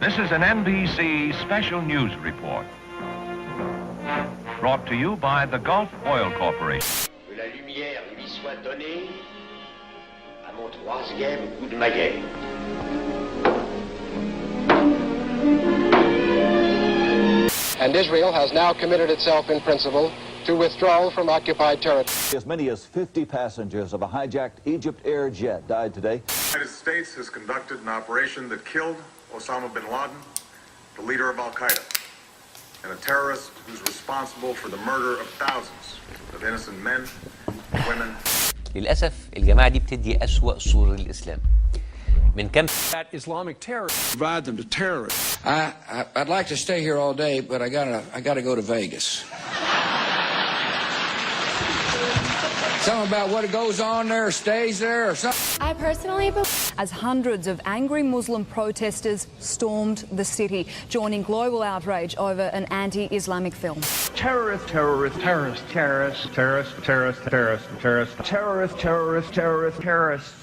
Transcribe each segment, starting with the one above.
This is an NBC special news report. Brought to you by the Gulf Oil Corporation. Que la lumière lui soit donnée à mon troisième coup de maillet. And Israel has now committed itself in principle to withdrawal from occupied territory. As many as 50 passengers of a hijacked Egypt Air jet died today. The United States has conducted an operation that killed Osama bin Laden, the leader of Al-Qaeda, and a terrorist who's responsible for the murder of thousands of innocent men, women. للأسف الجماعة دي بتدي أسوأ صورة للإسلام. من كم that Islamic terrorists provide them to terrorists. I'd like to stay here all day, but I gotta go to Vegas. Something about what goes on there stays there or something. I personally believe as hundreds of angry Muslim protesters stormed the city, joining global outrage over an anti-Islamic film. Terrorist, terrorist, terrorist, terrorist, terrorist, terrorist, terrorist, terrorist, terrorist, terrorist, terrorist, terrorist.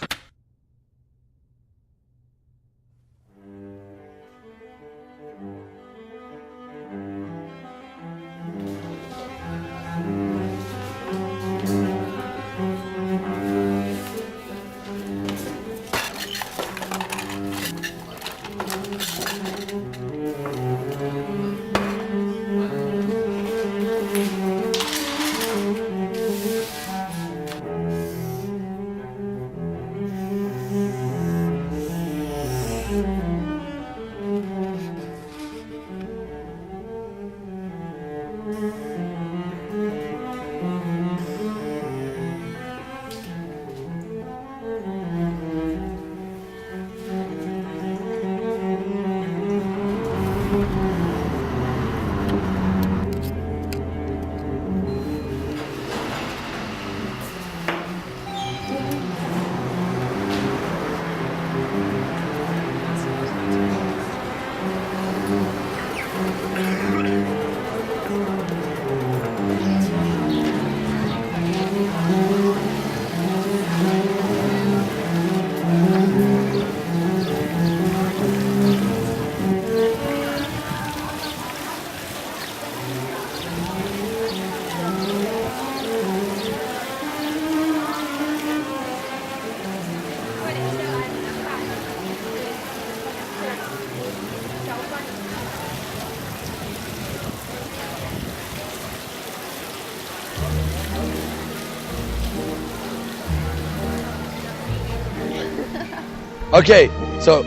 Okay, so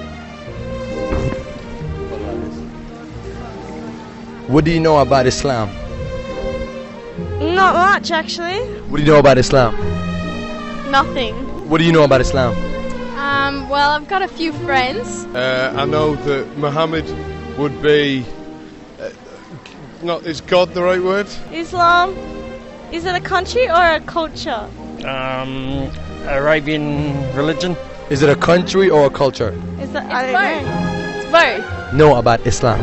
what do you know about Islam? Not much, actually. What do you know about Islam? Nothing. What do you know about Islam? Well, I've got a few friends. I know that Muhammad would be is God the right word? Islam, is it a country or a culture? Arabian religion. Is it a country or a culture? Is that I don't know. It's both. Know about Islam?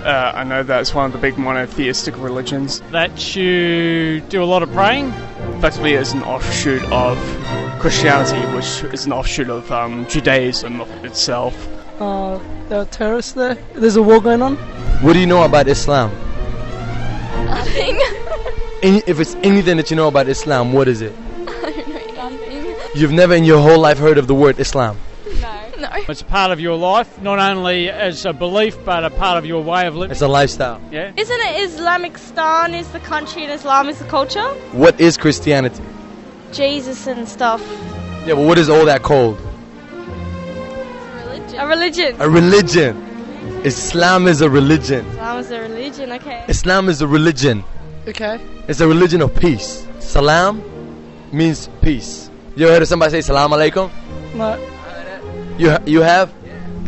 I know that it's one of the big monotheistic religions. That you do a lot of praying. Effectively, it's an offshoot of Christianity, which is an offshoot of Judaism itself. There are terrorists there. There's a war going on. What do you know about Islam? Nothing. If it's anything that you know about Islam, what is it? I don't know nothing. You've never in your whole life heard of the word Islam? No. It's part of your life, not only as a belief, but a part of your way of living. It's a lifestyle. Yeah. Isn't it Islamistan is the country and Islam is the culture? What is Christianity? Jesus and stuff. Yeah, but what is all that called? A religion. A religion. Islam is a religion. Islam is a religion, okay. Islam is a religion. Okay. It's a religion of peace. Salam means peace. You ever heard of somebody say salam alaikum? No. You have?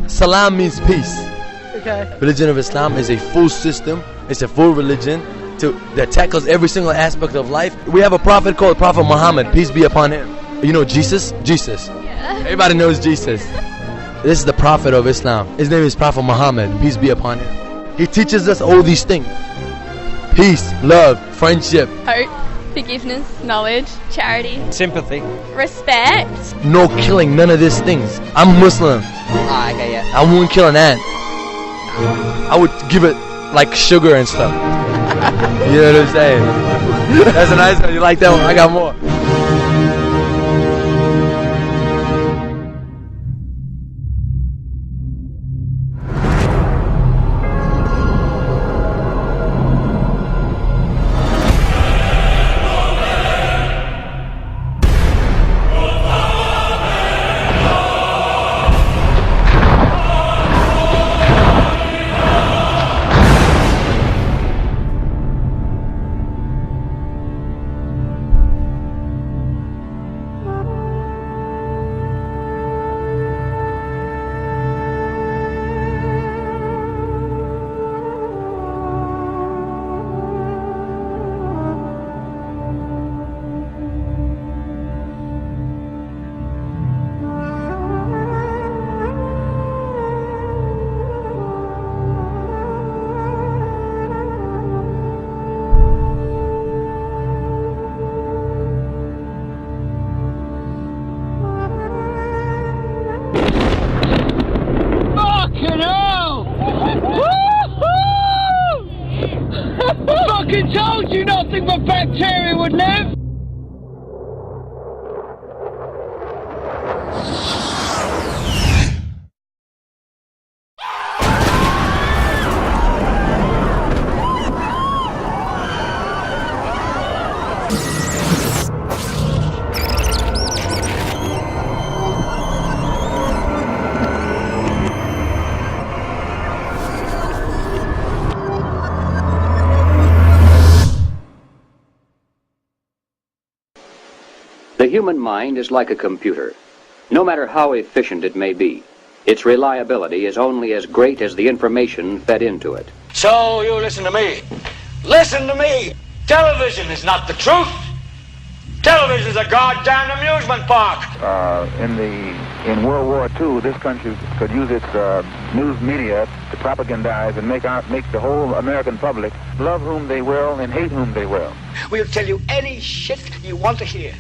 Salam means peace. Okay. Religion of Islam is a full system. It's a full religion that tackles every single aspect of life. We have a prophet called Prophet Muhammad, peace be upon him. You know Jesus? Jesus. Yeah. Everybody knows Jesus. This is the prophet of Islam. His name is Prophet Muhammad, peace be upon him. He teaches us all these things. Peace, love, friendship. Hope, forgiveness, knowledge, charity. Sympathy. Respect. No killing, none of these things. I'm Muslim. okay, yeah. I won't kill an ant. I would give it like sugar and stuff. You know what I'm saying? That's a nice one. You like that one? I got more. fucking told you nothing but bacteria would live! The human mind is like a computer. No matter how efficient it may be, its reliability is only as great as the information fed into it. So you listen to me. Listen to me. Television is not the truth. Television is a goddamn amusement park. In World War II, this country could use its news media to propagandize and make the whole American public love whom they will and hate whom they will. We'll tell you any shit you want to hear.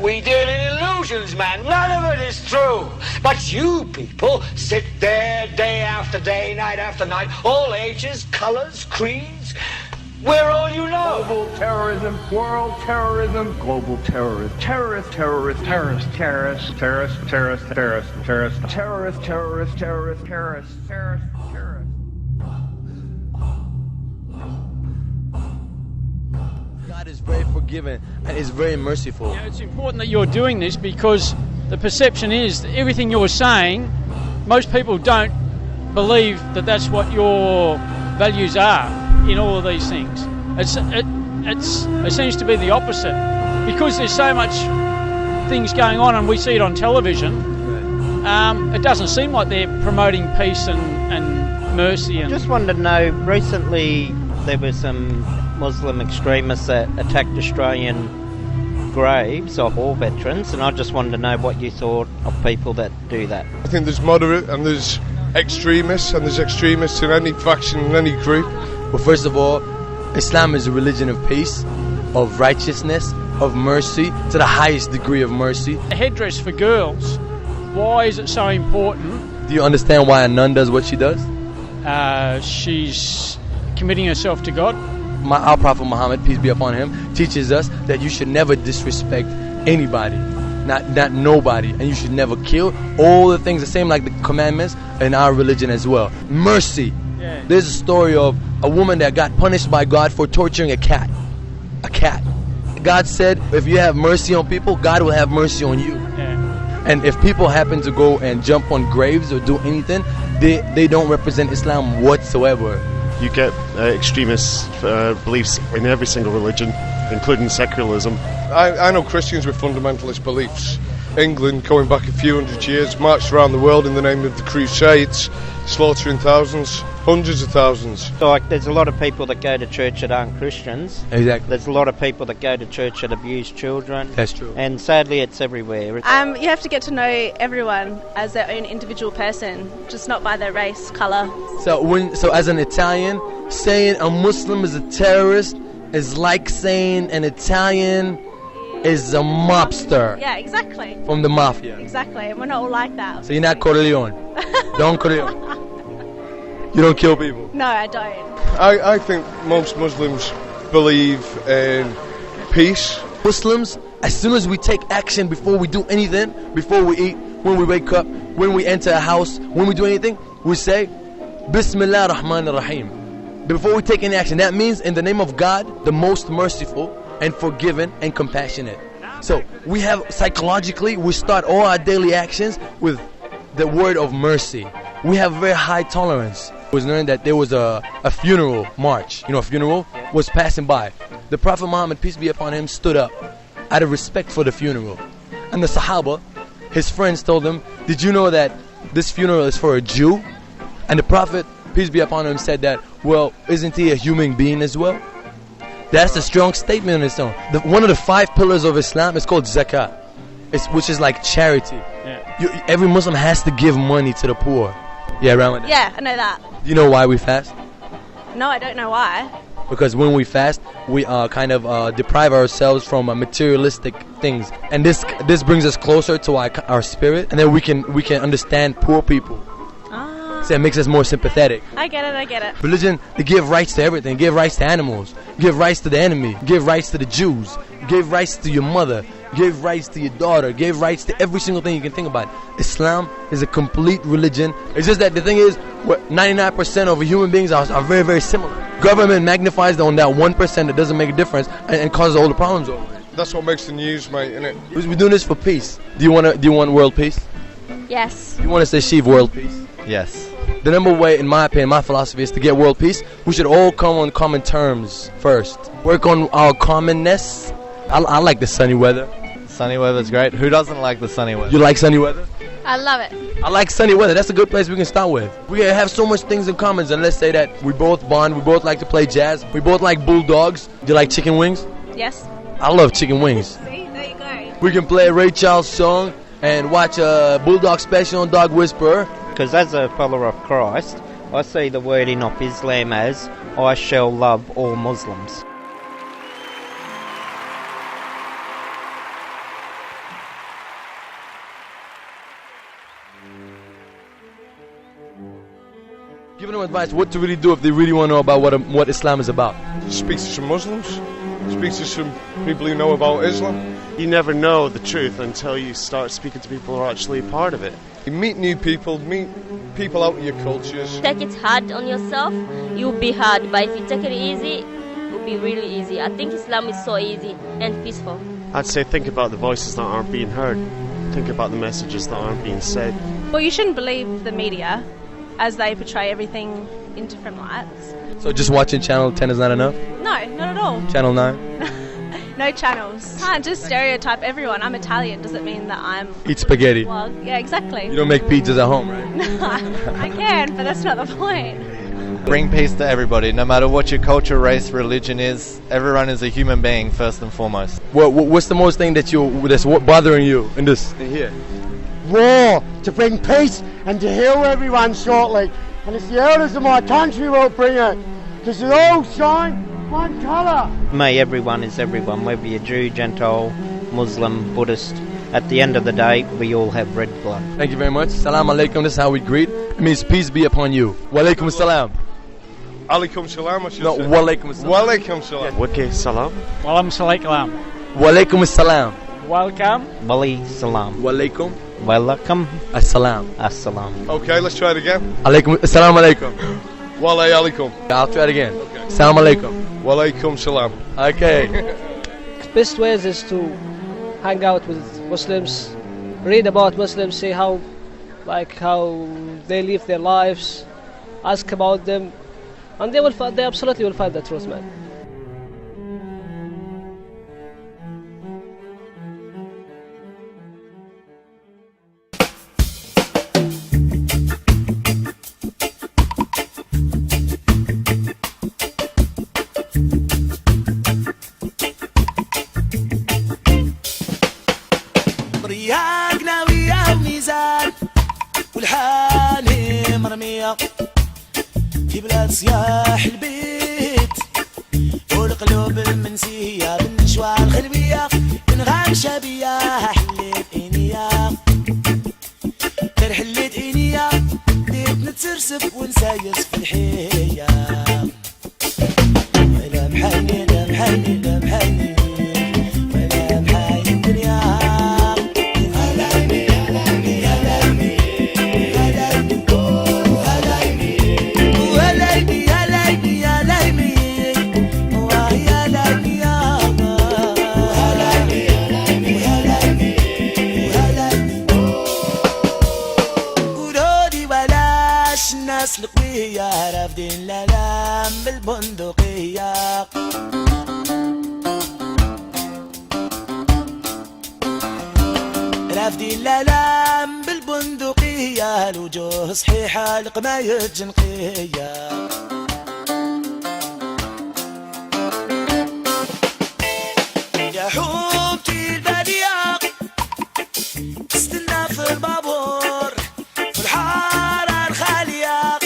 We deal in illusions, man. None of it is true. But you people sit there day after day, night after night, all ages, colors, creeds. We're all you know. Global terrorism, world terrorism, global terrorism, terrorist, terrorist, terrorist, terrorist, terrorist, terrorist, terrorist, terrorist, terrorist, terrorist, terrorist, terrorist, terrorist, terrorist. God is very forgiving and is very merciful. You know, it's important that you're doing this because the perception is that everything you're saying, most people don't believe that that's what your values are in all of these things. It seems to be the opposite because there's so much things going on and we see it on television. It doesn't seem like they're promoting peace and mercy. And I just wanted to know, recently there were some Muslim extremists that attacked Australian graves of war veterans, and I just wanted to know what you thought of people that do that. I think there's moderate and there's extremists, and there's extremists in any faction, in any group. Well, first of all, Islam is a religion of peace, of righteousness, of mercy, to the highest degree of mercy. The headdress for girls, why is it so important? Do you understand why a nun does what she does? She's committing herself to God. Our Prophet Muhammad, peace be upon him, teaches us that you should never disrespect anybody, not nobody, and you should never kill. All the things the same like the commandments in our religion as well. Mercy. Yeah. There's a story of a woman that got punished by God for torturing a cat. A cat. God said, if you have mercy on people, God will have mercy on you. Yeah. And if people happen to go and jump on graves or do anything, they don't represent Islam whatsoever. You get extremist beliefs in every single religion, including secularism. I know Christians with fundamentalist beliefs. England, going back a few hundred years, marched around the world in the name of the Crusades, slaughtering thousands, hundreds of thousands. So, like, there's a lot of people that go to church that aren't Christians. Exactly. There's a lot of people that go to church that abuse children. That's true. And sadly, it's everywhere. You have to get to know everyone as their own individual person, just not by their race, colour. So as an Italian, saying a Muslim is a terrorist is like saying an Italian is a mobster. Yeah, exactly. From the mafia. Exactly, and we're not all like that. So you're not Corleone. Don Corleone. You don't kill people? No, I don't. I think most Muslims believe in peace. Muslims, as soon as we take action before we do anything, before we eat, when we wake up, when we enter a house, when we do anything, we say, Bismillah Rahman Rahim. Before we take any action, that means in the name of God, the most merciful and forgiving and compassionate. So we have, psychologically, we start all our daily actions with the word of mercy. We have very high tolerance. It was learned that there was a funeral march. You know, a funeral was passing by. The Prophet Muhammad, peace be upon him, stood up out of respect for the funeral. And the Sahaba, his friends, told him, did you know that this funeral is for a Jew? And the Prophet, peace be upon him, said that, well, isn't he a human being as well? That's a strong statement in its own. One of the 5 pillars of Islam is called zakat, which is like charity. Yeah. Every Muslim has to give money to the poor. Yeah, Ramadan. Yeah, I know that. Do you know why we fast? No, I don't know why. Because when we fast, we kind of deprive ourselves from materialistic things, and this brings us closer to our spirit, and then we can understand poor people. So it makes us more sympathetic. I get it. Religion, they give rights to everything. Give rights to animals. Give rights to the enemy. Give rights to the Jews. Give rights to your mother. Give rights to your daughter. Give rights to every single thing you can think about. Islam is a complete religion. It's just that the thing is, 99% of human beings are very, very similar. Government magnifies on that 1% that doesn't make a difference and causes all the problems over it. That's what makes the news, mate, innit? We're doing this for peace. Do you want world peace? Yes. You want us to achieve world peace? Yes. The number way, in my opinion, my philosophy is to get world peace. We should all come on common terms first. Work on our commonness. I like the sunny weather. Sunny weather's great. Who doesn't like the sunny weather? You like sunny weather? I love it. I like sunny weather. That's a good place we can start with. We have so much things in common. And let's say that we both bond. We both like to play jazz. We both like bulldogs. Do you like chicken wings? Yes. I love chicken wings. See, there you go. We can play a Ray Charles song and watch a Bulldog special on Dog Whisperer. Because as a follower of Christ, I see the wording of Islam as, I shall love all Muslims. Giving them advice what to really do if they really want to know about what Islam is about. Speak to some Muslims. Speak to some people who know about Islam. You never know the truth until you start speaking to people who are actually part of it. You meet new people, meet people out of your cultures. Take it hard on yourself, you'll be hard. But if you take it easy, it'll be really easy. I think Islam is so easy and peaceful. I'd say think about the voices that aren't being heard. Think about the messages that aren't being said. Well, you shouldn't believe the media as they portray everything in different lights. So just watching Channel 10 is not enough? No, not at all. Channel 9? No channels. Can't just stereotype everyone. I'm Italian. Doesn't mean that I'm... Eat spaghetti. Well, yeah, exactly. You don't make pizzas at home, right? No, I can, but that's not the point. Bring peace to everybody, no matter what your culture, race, religion is. Everyone is a human being, first and foremost. What's the most thing that's bothering you in this thing here? War to bring peace and to heal everyone shortly. And it's the elders of my country will bring it. Because they all shine one colour. May everyone is everyone, whether you're Jew, Gentile, Muslim, Buddhist. At the end of the day, we all have red blood. Thank you very much. Salam alaikum. This is how we greet. It means peace be upon you. Wa alaikum salam. Alaikum salam, I should say. Wa alaikum salam. Wa alaikum salam. Wake salam. Wa alaikum salam. Wa alaikum salam. Welcome. Wali salam. Wa alaikum. Welcome. Assalam. Assalam. Okay, let's try it again. Alaikum. Assalamu alaikum. Wa alaikum. I'll try it again. Okay. Assalamu alaikum. Wa alaikum salam. Okay. Best ways is to hang out with Muslims, read about Muslims, see how they live their lives, ask about them, and they absolutely will find the truth, man. رياقنا ويا الميزان والحاني مرمية في بلاد صياح البيت والقلوب المنسية بالنشوى الخلبية بنغام شبية حليت إنيا غير حليت إنيا بديت نتسرسب ونسايس في الناس القوية رافدين الألام بالبندقية رافدين الألام بالبندقية الوجوه صحيحة القماية جنقية يا حبتي البادية استنى في البابور في الحارة الخالية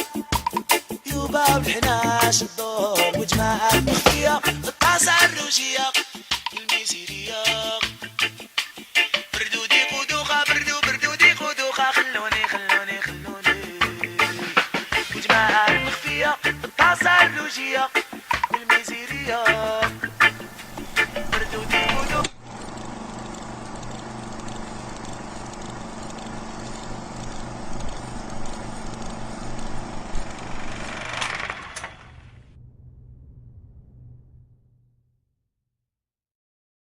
يوبا والحناش الدور وجماعة مخفية الطاسة الروجية الميزيرية بردودي قدوخة بردودي قدوخة خلوني وجماعة مخفية الطاسة الروجية